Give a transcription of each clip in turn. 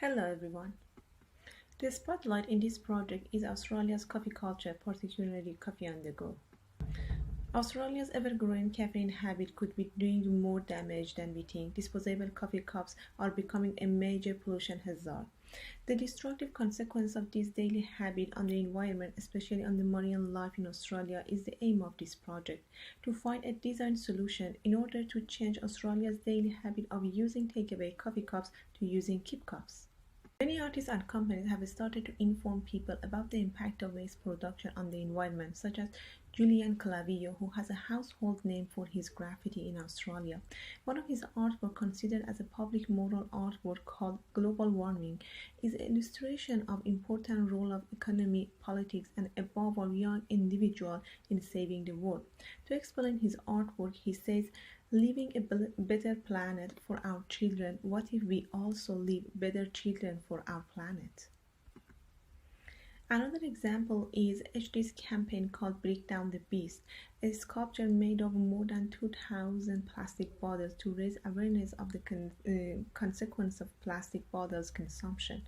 Hello everyone. The spotlight in this project is Australia's coffee culture, particularly coffee on the go. Australia's ever-growing caffeine habit could be doing more damage than we think. Disposable coffee cups are becoming a major pollution hazard. The destructive consequence of this daily habit on the environment, especially on the marine life in Australia, is the aim of this project, to find a design solution in order to change Australia's daily habit of using takeaway coffee cups to using keep cups. Many artists and companies have started to inform people about the impact of waste production on the environment, such as Julian Clavijo, who has a household name for his graffiti in Australia. One of his artwork, considered as a public moral artwork called Global Warming, is an illustration of important role of economy, politics, and above all young individual in saving the world. To explain his artwork, he says, leaving a better planet for our children. What if we also leave better children for our planet? Another example is HD's campaign called Break Down the Beast, a sculpture made of more than 2,000 plastic bottles to raise awareness of the consequence of plastic bottles consumption.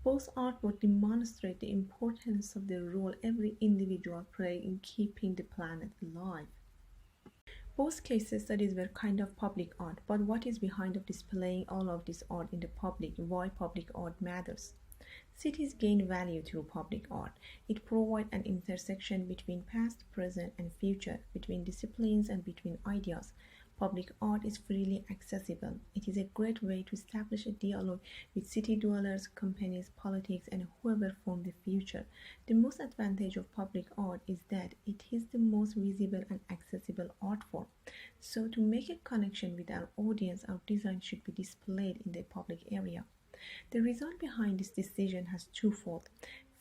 Both artworks demonstrate the importance of the role every individual plays in keeping the planet alive. Both case studies were kind of public art, but what is behind of displaying all of this art in the public? Why public art matters? Cities gain value through public art. It provides an intersection between past, present, and future, between disciplines and between ideas. Public art is freely accessible. It is a great way to establish a dialogue with city dwellers, companies, politics, and whoever form the future. The most advantage of public art is that it is the most visible and accessible art form. So to make a connection with our audience, our design should be displayed in the public area. The reason behind this decision has twofold.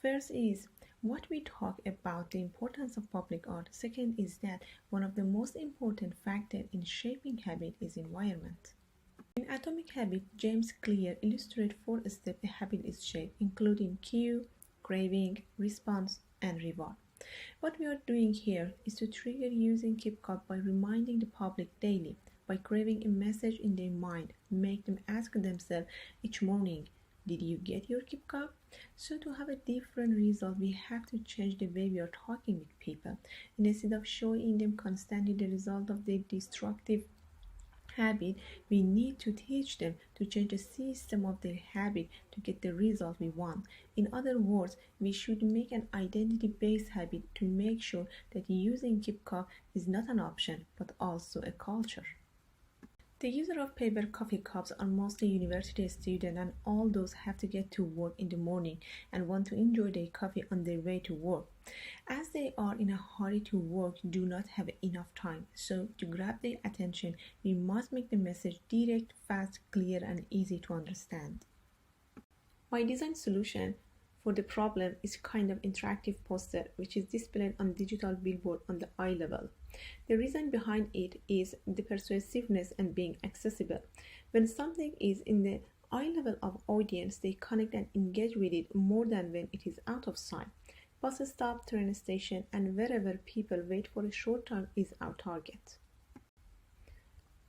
First is what we talk about the importance of public art. Second is that one of the most important factors in shaping habit is environment. In Atomic Habit, James Clear illustrates 4 steps a habit is shaped, including cue, craving, response, and reward. What we are doing here is to trigger using Keep Cup by reminding the public daily, by craving a message in their mind, make them ask themselves each morning, did you get your Keep Cup? So to have a different result, we have to change the way we are talking with people. Instead of showing them constantly the result of their destructive habit, we need to teach them to change the system of their habit to get the result we want. In other words, we should make an identity-based habit to make sure that using Keep Cup is not an option but also a culture. The user of paper coffee cups are mostly university students, and all those have to get to work in the morning and want to enjoy their coffee on their way to work. As they are in a hurry to work, do not have enough time. So to grab their attention, we must make the message direct, fast, clear, and easy to understand. My design solution for the problem is kind of interactive poster which is displayed on digital billboard on the eye level. The reason behind it is the persuasiveness and being accessible. When something is in the eye level of audience, they connect and engage with it more than when it is out of sight. Bus stop, train station, and wherever people wait for a short time is our target.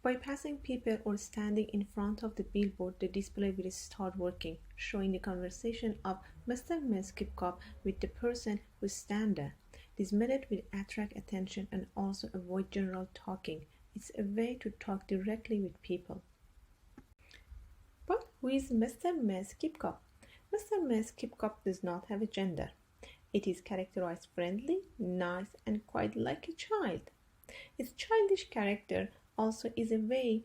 By passing people or standing in front of the billboard, the display will start working, showing the conversation of Mr. and Ms. Keep Cup with the person who stands there. This method will attract attention and also avoid general talking. It's a way to talk directly with people. But who is Mr. and Ms. Keep Cup? Mr. and Ms. Keep Cup does not have a gender. It is characterized friendly, nice, and quite like a child. Its childish character also is a way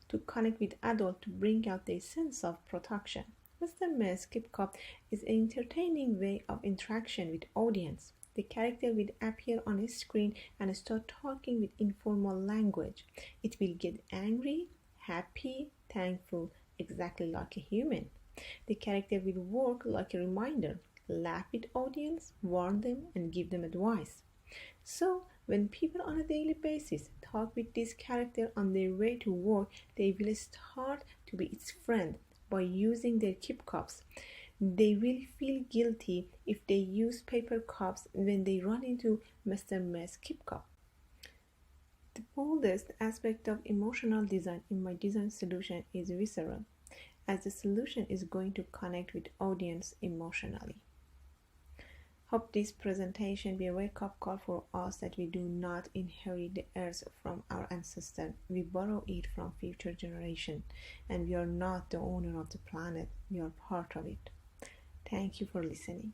to connect with adults to bring out their sense of protection. Mr. and Ms. Keep Cup is an entertaining way of interaction with audience. The character will appear on a screen and start talking with informal language. It will get angry, happy, thankful, exactly like a human. The character will work like a reminder, laugh with audience, warn them, and give them advice. So, when people on a daily basis talk with this character on their way to work, they will start to be its friend by using their Keep Cups. They will feel guilty if they use paper cups when they run into Mr. and Ms. Keep Cup. The boldest aspect of emotional design in my design solution is visceral. as the solution is going to connect with audience emotionally. Hope this presentation be a wake-up call for us that we do not inherit the earth from our ancestors. We borrow it from future generations, and we are not the owner of the planet. We are part of it. Thank you for listening.